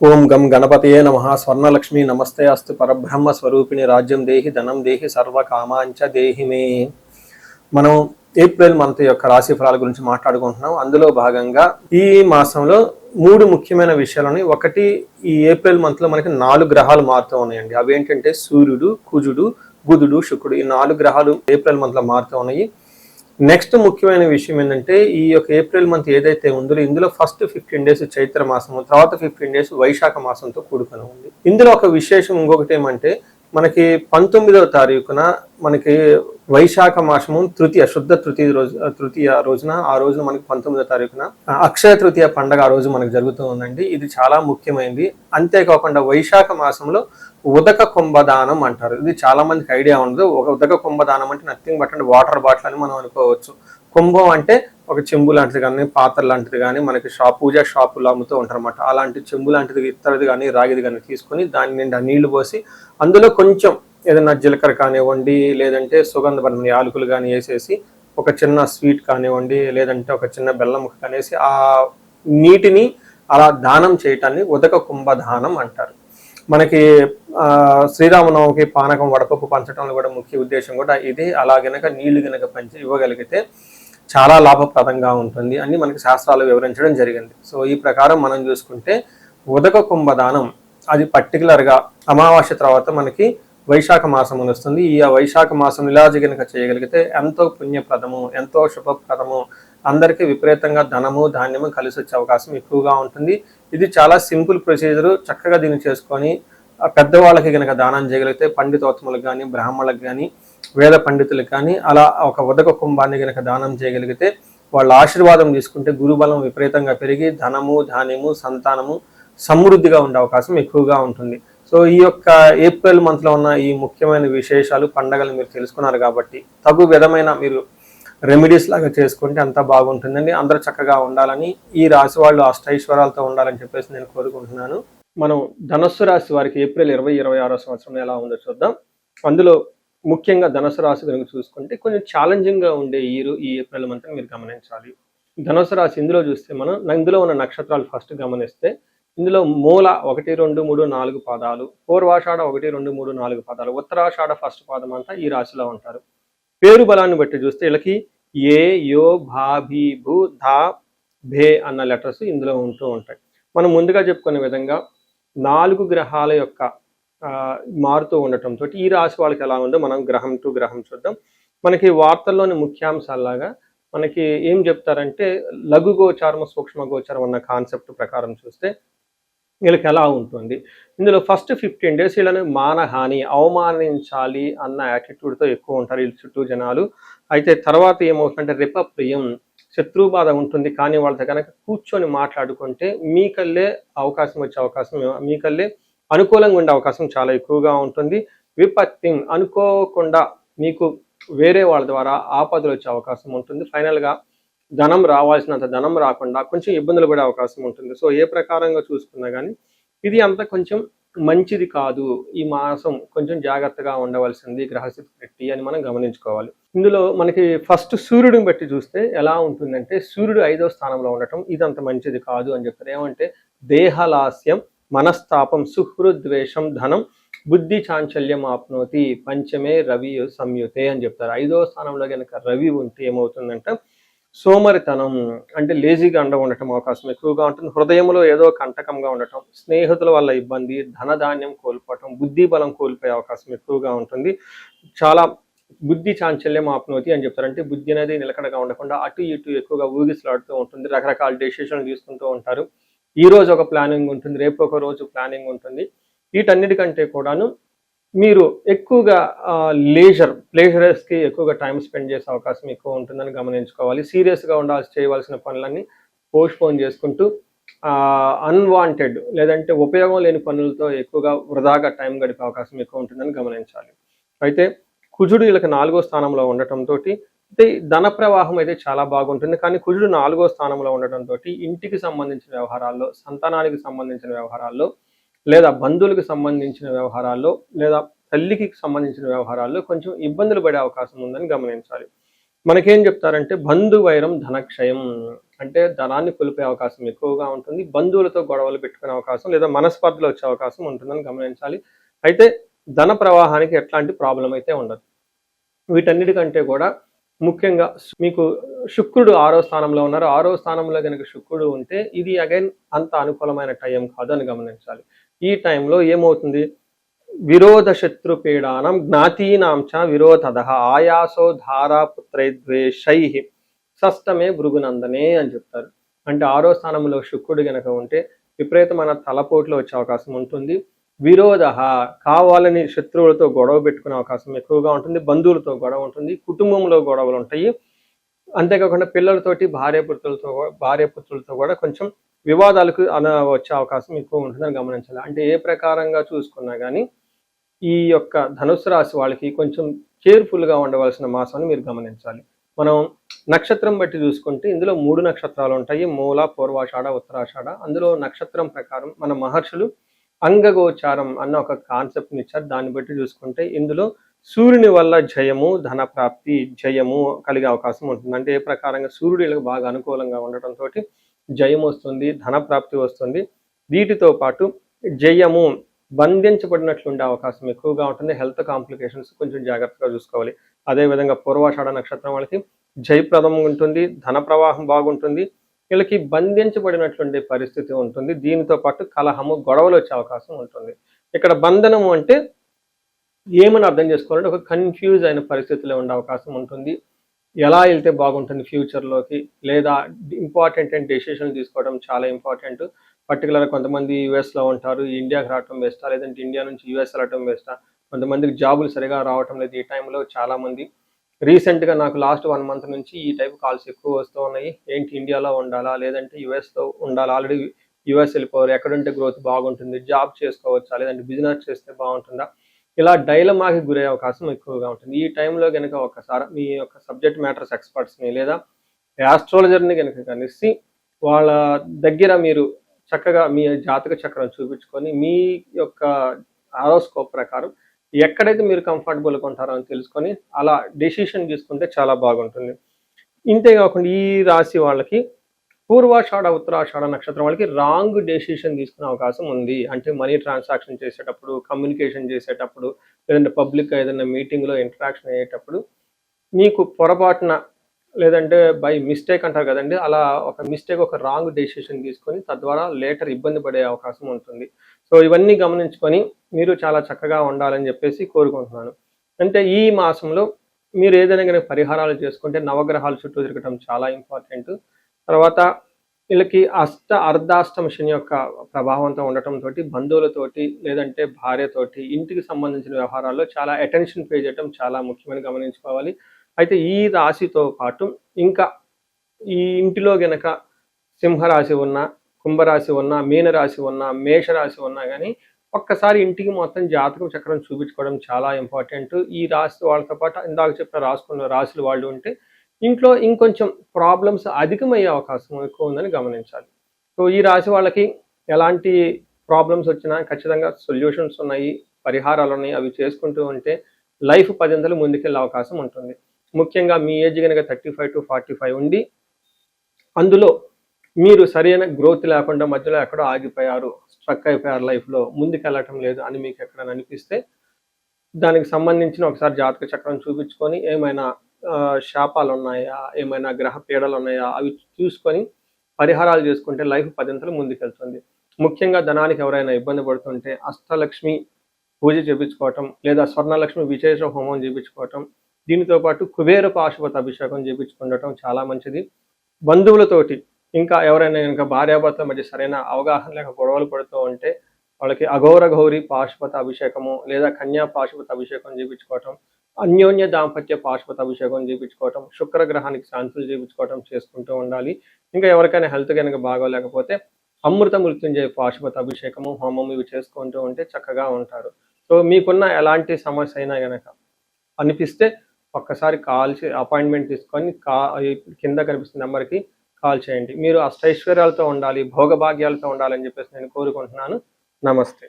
ఓం గం గణపతయే నమః. స్వర్ణలక్ష్మి నమస్తే అస్తు. పరబ్రహ్మ స్వరూపిణి రాజ్యం దేహి ధనం దేహి సర్వకామాంచ దేహి మే. మనం ఏప్రిల్ మంత్ యొక్క రాశి ఫలాల గురించి మాట్లాడుకుంటున్నాం. అందులో భాగంగా ఈ మాసంలో 3 ముఖ్యమైన విషయాలని. ఒకటి, ఈ ఏప్రిల్ మంత్ లో మనకి 4 గ్రహాలు మారుతూ ఉన్నాయండి. అవి ఏంటంటే సూర్యుడు, కుజుడు, బుధుడు, శుక్రుడు. ఈ 4 గ్రహాలు ఏప్రిల్ మంత్ లో మారుతూ ఉన్నాయి. నెక్స్ట్ ముఖ్యమైన విషయం ఏంటంటే, ఈ యొక్క ఏప్రిల్ మంత్ ఏదైతే ఉందో ఇందులో ఫస్ట్ 15 డేస్ చైత్ర మాసము, తర్వాత 15 డేస్ వైశాఖ మాసంతో కూడుకొని ఉంది. ఇందులో ఒక విశేషం ఇంకొకటి ఏమంటే, మనకి 19వ తారీఖున మనకి వైశాఖ మాసము శుద్ధ తృతీయ రోజున మనకి 19వ తారీఖున అక్షయ తృతీయ పండగ ఆ రోజు మనకు జరుగుతూ ఉందండి. ఇది చాలా ముఖ్యమైనది. అంతేకాకుండా వైశాఖ మాసంలో ఉదక కుంభదానం అంటారు. ఇది చాలా మందికి ఐడియా ఉండదు. ఒక ఉదక కుంభదానం అంటే నథింగ్ బట్ అంటే వాటర్ బాటిల్ అని మనం అనుకోవచ్చు. కుంభం అంటే ఒక చెంబు లాంటిది కానీ, పాత్ర లాంటిది కానీ, మనకి పూజా షాపులు అమ్ముతూ ఉంటారు అనమాట. అలాంటి చెంబు లాంటిది, ఇత్తడిది కానీ, రాగిది కానీ తీసుకొని దాని నిండా నీళ్లు పోసి అందులో కొంచెం ఏదైనా జీలకర్ర కానివ్వండి, లేదంటే సుగంధభరిత యాలకులు కానీ వేసేసి, ఒక చిన్న స్వీట్ కానివ్వండి, లేదంటే ఒక చిన్న బెల్లం ముక్క కనేసి ఆ నీటిని అలా దానం చేయటాన్ని ఉదక కుంభదానం అంటారు. మనకి శ్రీరామనవమికి పానకం వడపప్పు పంచడంలో కూడా ముఖ్య ఉద్దేశం కూడా ఇది. అలా గనక నీళ్లు గనక పంచి ఇవ్వగలిగితే చాలా లాభప్రదంగా ఉంటుంది అని మనకి శాస్త్రాలు వివరించడం జరిగింది. సో ఈ ప్రకారం మనం చూసుకుంటే ఉదక కుంభదానం అది పర్టికులర్గా అమావాస్య తర్వాత మనకి వైశాఖ మాసం వస్తుంది. ఈ వైశాఖ మాసం ఇలా గనక చేయగలిగితే ఎంతో పుణ్యప్రదము, ఎంతో శుభప్రదము, అందరికీ విపరీతంగా ధనము ధాన్యము కలిసి వచ్చే అవకాశం ఎక్కువగా ఉంటుంది. ఇది చాలా సింపుల్ ప్రొసీజరు. చక్కగా దీన్ని చేసుకొని పెద్దవాళ్ళకి కనుక దానం చేయగలిగితే, పండితోత్తములకు కానీ, బ్రాహ్మణులకు కానీ, వేద పండితులకు కానీ అలా ఒక ఉదక కుంభాన్ని కనుక దానం చేయగలిగితే, వాళ్ళ ఆశీర్వాదం తీసుకుంటే గురుబలం విపరీతంగా పెరిగి ధనము ధాన్యము సంతానము సమృద్ధిగా ఉండే అవకాశం ఎక్కువగా ఉంటుంది. సో ఈ యొక్క ఏప్రిల్ మంత్లో ఉన్న ఈ ముఖ్యమైన విశేషాలు, పండగలు మీరు తెలుసుకున్నారు కాబట్టి తగు విధమైన మీరు రెమెడీస్ లాగా చేసుకుంటే అంతా బాగుంటుందండి. అందరూ చక్కగా ఉండాలని, ఈ రాశి వాళ్ళు అష్టైశ్వర్యాలతో ఉండాలని చెప్పేసి నేను కోరుకుంటున్నాను. మనం ధనుస్సు రాశి వారికి ఏప్రిల్ 2026 సంవత్సరం ఎలా ఉందో చూద్దాం. అందులో ముఖ్యంగా ధనుసు రాశి కనుక చూసుకుంటే కొంచెం ఛాలెంజింగ్గా ఉండే ఈ ఏప్రిల్ మంత్ మీరు గమనించాలి. ధనుసు రాశి ఇందులో చూస్తే ఇందులో ఉన్న నక్షత్రాలు ఫస్ట్ గమనిస్తే, ఇందులో మూల 1, 2, 3, 4 పాదాలు, పూర్వాషాఢ 1, 2, 3, 4 పాదాలు, ఉత్తరాషాఢ ఫస్ట్ పాదం అంతా ఈ రాశిలో ఉంటారు. పేరు బలాన్ని బట్టి చూస్తే వీళ్ళకి ఏ, యో, భా, భీ, భూ, ధా, భే అన్న లెటర్స్ ఇందులో ఉంటూ ఉంటాయి. మనం ముందుగా చెప్పుకునే విధంగా 4 గ్రహాల యొక్క మారుతూ ఉండటంతో ఈ రాశి వాళ్ళకి ఎలా ఉందో మనం గ్రహం టు గ్రహం చూద్దాం. మనకి వార్తల్లోని ముఖ్యాంశాలలాగా మనకి ఏం చెప్తారంటే, లఘు గోచారం సూక్ష్మ గోచారం అన్న కాన్సెప్ట్ ప్రకారం చూస్తే వీళ్ళకి ఎలా ఉంటుంది. ఇందులో ఫస్ట్ 15 డేస్ వీళ్ళని మానహాని, అవమానించాలి అన్న యాటిట్యూడ్తో ఎక్కువ ఉంటారు వీళ్ళ చుట్టూ జనాలు. అయితే తర్వాత ఏమవుతుందంటే రిపప్రియం, శత్రుబాధ ఉంటుంది. కానీ వాళ్ళతో కనుక కూర్చొని మాట్లాడుకుంటే మీకల్లే అవకాశం వచ్చే అవకాశం, మీకల్లే అనుకూలంగా ఉండే అవకాశం చాలా ఎక్కువగా ఉంటుంది. విపత్తిం, అనుకోకుండా మీకు వేరే వాళ్ళ ద్వారా ఆపదలు వచ్చే అవకాశం ఉంటుంది. ఫైనల్గా ధనం రావాల్సినంత ధనం రాకుండా కొంచెం ఇబ్బందులు పడే అవకాశం ఉంటుంది. సో ఏ ప్రకారంగా చూసుకున్నా కానీ ఇది అంత కొంచెం మంచిది కాదు. ఈ మాసం కొంచెం జాగ్రత్తగా ఉండవలసింది గ్రహస్థితి పెట్టి అని మనం గమనించుకోవాలి. ఇందులో మనకి ఫస్ట్ సూర్యుడిని బట్టి చూస్తే ఎలా ఉంటుందంటే, సూర్యుడు 5వ స్థానంలో ఉండటం ఇదంత మంచిది కాదు అని చెప్తారు. ఏమంటే దేహలాస్యం, మనస్తాపం, సుహృద్వేషం, ధనం, బుద్ధి చాంచల్యం ఆప్నోతి, పంచమే రవి సంయుతే అని చెప్తారు. 5వ స్థానంలో కనుక రవి ఉంటే ఏమవుతుందంటే సోమరితనం, అంటే లేజీగా ఉండటం అవకాశం ఎక్కువగా ఉంటుంది. హృదయంలో ఏదో కంటకంగా ఉండటం, స్నేహితుల వల్ల ఇబ్బంది, ధనధాన్యం కోల్పోవటం, బుద్ధి బలం కోల్పోయే అవకాశం ఎక్కువగా ఉంటుంది. చాలా బుద్ధి చాంచల్యం ఆప్నోతి అని చెప్తారు. అంటే బుద్ధి అనేది నిలకడగా ఉండకుండా అటు ఇటు ఎక్కువగా ఊగిసలాడుతూ ఉంటుంది. రకరకాల డెసిషన్లు తీసుకుంటూ ఉంటారు. ఈ రోజు ఒక ప్లానింగ్ ఉంటుంది, రేపు ఒక రోజు ప్లానింగ్ ఉంటుంది. వీటన్నిటికంటే కూడాను మీరు ఎక్కువగా ప్లేజరస్కి ఎక్కువగా టైం స్పెండ్ చేసే అవకాశం ఎక్కువ ఉంటుందని గమనించుకోవాలి. సీరియస్గా చేయవలసిన పనులన్నీ పోస్ట్పోన్ చేసుకుంటూ అన్వాంటెడ్ లేదంటే ఉపయోగం లేని పనులతో ఎక్కువగా వృధాగా టైం గడిపే అవకాశం ఎక్కువ ఉంటుందని గమనించాలి. అయితే కుజుడు వీళ్ళకి 4వ స్థానంలో ఉండటంతో ధన ప్రవాహం అయితే చాలా బాగుంటుంది. కానీ కుజుడు 4వ స్థానంలో ఉండటంతో ఇంటికి సంబంధించిన వ్యవహారాల్లో, సంతానానికి సంబంధించిన వ్యవహారాల్లో, లేదా బంధువులకు సంబంధించిన వ్యవహారాల్లో, లేదా తల్లికి సంబంధించిన వ్యవహారాల్లో కొంచెం ఇబ్బందులు పడే అవకాశం ఉందని గమనించాలి. మనకేం చెప్తారంటే బంధువైరం ధనక్షయం, అంటే ధనాన్ని కోల్పోయే అవకాశం ఎక్కువగా ఉంటుంది, బంధువులతో గొడవలు పెట్టుకునే అవకాశం లేదా మనస్పర్ధలు వచ్చే అవకాశం ఉంటుందని గమనించాలి. అయితే ధన ప్రవాహానికి ఎట్లాంటి ప్రాబ్లం అయితే ఉండదు. వీటన్నిటికంటే కూడా ముఖ్యంగా మీకు శుక్రుడు 6వ స్థానంలో ఉన్నారు. 6వ స్థానంలో కనుక శుక్రుడు ఉంటే ఇది అగైన్ అంత అనుకూలమైన టైం కాదు అని గమనించాలి. ఈ టైంలో ఏమవుతుంది, విరోధ శత్రు పీడానం జ్ఞాతీనాంచ విరోధద ఆయాసో ధారా పుత్రైద్వేషై షష్టమే భృగునందనే అని చెప్తారు. అంటే 6వ స్థానంలో శుక్రుడు గనక ఉంటే విపరీతమైన తలపోట్లు వచ్చే అవకాశం ఉంటుంది. విరోధ, కావాలని శత్రువులతో గొడవ పెట్టుకునే అవకాశం ఎక్కువగా ఉంటుంది, బంధువులతో గొడవ ఉంటుంది, కుటుంబంలో గొడవలు ఉంటాయి. అంతేకాకుండా పిల్లలతోటి భార్యపుత్రులతో కూడా కొంచెం వివాదాలకు వచ్చే అవకాశం ఎక్కువ ఉంటుందని గమనించాలి. అంటే ఏ ప్రకారంగా చూసుకున్నా కానీ ఈ యొక్క ధనుసు రాశి వాళ్ళకి కొంచెం కేర్ఫుల్గా ఉండవలసిన మాసం అని మీరు గమనించాలి. మనం నక్షత్రం బట్టి చూసుకుంటే ఇందులో 3 నక్షత్రాలు ఉంటాయి, మూల, పూర్వాషాఢ, ఉత్తరాషాఢ. అందులో నక్షత్రం ప్రకారం మన మహర్షులు అంగగోచారం అన్న ఒక కాన్సెప్ట్ని ఇచ్చారు. దాన్ని బట్టి చూసుకుంటే ఇందులో సూర్యుని వల్ల జయము, ధన ప్రాప్తి, జయము కలిగే అవకాశం ఉంటుంది. అంటే ఏ ప్రకారంగా సూర్యుడికి బాగా అనుకూలంగా ఉండటంతో జయం వస్తుంది, ధన ప్రాప్తి వస్తుంది. వీటితో పాటు జయము, బంధించబడినట్లు ఉండే అవకాశం ఎక్కువగా ఉంటుంది. హెల్త్ కాంప్లికేషన్స్ కొంచెం జాగ్రత్తగా చూసుకోవాలి. అదేవిధంగా పూర్వాషాఢ నక్షత్రం వాళ్ళకి జయప్రదం ఉంటుంది, ధన ప్రవాహం బాగుంటుంది. వీళ్ళకి బంధించబడినట్లుండే పరిస్థితి ఉంటుంది. దీనితో పాటు కలహము, గొడవలు వచ్చే అవకాశం ఉంటుంది. ఇక్కడ బంధనము అంటే ఏమని అర్థం చేసుకోవాలంటే ఒక కన్ఫ్యూజ్ అయిన పరిస్థితిలో ఉండే అవకాశం ఉంటుంది. ఎలా వెళ్తే బాగుంటుంది ఫ్యూచర్లోకి, లేదా ఇంపార్టెంట్ అండ్ డెసిషన్ తీసుకోవడం చాలా ఇంపార్టెంట్. పర్టికులర్గా కొంతమంది యూఎస్లో ఉంటారు, ఇండియాకి రావటం బెస్టా, లేదంటే ఇండియా నుంచి యూఎస్ వెళ్ళటం బెస్టా, కొంతమందికి జాబులు సరిగా రావటం లేదు. ఈ టైంలో చాలామంది రీసెంట్గా నాకు లాస్ట్ 1 మంత్ నుంచి ఈ టైప్ కాల్స్ ఎక్కువ వస్తూ ఉన్నాయి. ఏంటి ఇండియాలో ఉండాలా లేదంటే యూఎస్లో ఉండాలా, ఆల్రెడీ యూఎస్ వెళ్ళిపోవాలి, ఎక్కడుంటే గ్రోత్ బాగుంటుంది, జాబ్ చేసుకోవచ్చా లేదంటే బిజినెస్ చేస్తే బాగుంటుందా, ఇలా డైలమాకి గురే అవకాశం ఎక్కువగా ఉంటుంది. ఈ టైంలో కనుక ఒకసారి మీ యొక్క సబ్జెక్ట్ మ్యాటర్స్ ఎక్స్పర్ట్స్ని లేదా ఆస్ట్రాలజర్ని కనుక కలిసి వాళ్ళ దగ్గర మీరు చక్కగా మీ జాతక చక్రం చూపించుకొని మీ యొక్క హారోస్కోప్ ప్రకారం ఎక్కడైతే మీరు కంఫర్టబుల్గా ఉంటారో అని తెలుసుకొని అలా డెసిషన్ తీసుకుంటే చాలా బాగుంటుంది. ఇంతేకాకుండా ఈ రాశి వాళ్ళకి పూర్వాషాఢ, ఉత్తరాషాఢ నక్షత్రం వాళ్ళకి రాంగ్ డెసిషన్ తీసుకునే అవకాశం ఉంది. అంటే మనీ ట్రాన్సాక్షన్ చేసేటప్పుడు, కమ్యూనికేషన్ చేసేటప్పుడు, లేదంటే పబ్లిక్గా ఏదైనా మీటింగ్లో ఇంటరాక్షన్ అయ్యేటప్పుడు మీకు పొరపాటున లేదంటే బై మిస్టేక్ అంటారు కదండి, అలా ఒక మిస్టేక్, ఒక రాంగ్ డెసిషన్ తీసుకొని తద్వారా లేటర్ ఇబ్బంది పడే అవకాశం ఉంటుంది. సో ఇవన్నీ గమనించుకొని మీరు చాలా చక్కగా ఉండాలని చెప్పేసి కోరుకుంటున్నాను. అంటే ఈ మాసంలో మీరు ఏదైనా కనుక పరిహారాలు చేసుకుంటే నవగ్రహాల చుట్టూ తిరగటం చాలా ఇంపార్టెంట్. తర్వాత వీళ్ళకి అర్ధాష్టమ శని యొక్క ప్రభావంతో ఉండటంతో బంధువులతోటి లేదంటే భార్యతోటి ఇంటికి సంబంధించిన వ్యవహారాల్లో చాలా అటెన్షన్ పే చేయడం చాలా ముఖ్యమని గమనించుకోవాలి. అయితే ఈ రాశితో పాటు ఇంకా ఈ ఇంటిలో గనక సింహరాశి ఉన్నా, కుంభరాశి ఉన్నా, మీనరాశి ఉన్నా, మేషరాశి ఉన్నా కానీ ఒక్కసారి ఇంటికి మొత్తం జాతకం చక్రం చూపించుకోవడం చాలా ఇంపార్టెంట్. ఈ రాశి వాళ్ళతో పాటు ఇందాక చెప్పిన రాసుకున్న రాశులు వాళ్ళు ఉంటే ఇంట్లో ఇంకొంచెం ప్రాబ్లమ్స్ అధికమయ్యే అవకాశం ఎక్కువ ఉందని గమనించాలి. సో ఈ రాశి వాళ్ళకి ఎలాంటి ప్రాబ్లమ్స్ వచ్చినా ఖచ్చితంగా సొల్యూషన్స్ ఉన్నాయి, పరిహారాలు ఉన్నాయి. అవి చేసుకుంటూ ఉంటే లైఫ్ 10 ముందుకెళ్ళే అవకాశం ఉంటుంది. ముఖ్యంగా మీ ఏజ్ కనుక 35 to 45 ఉండి అందులో మీరు సరైన గ్రోత్ లేకుండా మధ్యలో ఎక్కడో ఆగిపోయారు, స్ట్రక్ అయిపోయారు, లైఫ్లో ముందుకెళ్ళటం లేదు అని మీకు ఎక్కడైనా అనిపిస్తే దానికి సంబంధించిన ఒకసారి జాతక చక్రం చూపించుకొని ఏమైనా శాపాలు ఉన్నాయా, ఏమైనా గ్రహ పీడలు ఉన్నాయా అవి చూసుకొని పరిహారాలు చేసుకుంటే లైఫ్ 10 ముందుకెళ్తుంది. ముఖ్యంగా ధనానికి ఎవరైనా ఇబ్బంది పడుతుంటే అష్టలక్ష్మి పూజ చేయించుకోవటం లేదా స్వర్ణలక్ష్మి విశేష హోమం చేయించుకోవటం, దీనితో పాటు కుబేర పాశుపత అభిషేకం చేయించుకుండటం చాలా మంచిది. బంధువులతోటి ఇంకా ఎవరైనా కనుక భార్యాభర్తల మధ్య సరైన అవగాహన లేక గొడవలు పడుతూ ఉంటే వాళ్ళకి అఘోర గౌరి పాశుపత అభిషేకము లేదా కన్యా పాశుపత అభిషేకం చేయించుకోవటం, అన్యోన్య దాంపత్య పాశుపత అభిషేకం చేయించుకోవటం, శుక్రగ్రహానికి శాంతులు చేయించుకోవటం చేసుకుంటూ ఉండాలి. ఇంకా ఎవరికైనా హెల్త్ కనుక బాగోలేకపోతే అమృత మృత్యుంజయ పాశుపత అభిషేకము, హోమం ఇవి చేసుకుంటూ ఉంటే చక్కగా ఉంటారు. సో మీకున్న ఎలాంటి సమస్య అయినా కనుక అనిపిస్తే ఒక్కసారి కాల్ అపాయింట్మెంట్ తీసుకొని కింద కనిపిస్తున్న నెంబర్కి కాల్ చేయండి. మీరు అష్టైశ్వర్యాలతో ఉండాలి, భోగభాగ్యాలతో ఉండాలని చెప్పేసి నేను కోరుకుంటున్నాను. నమస్తే.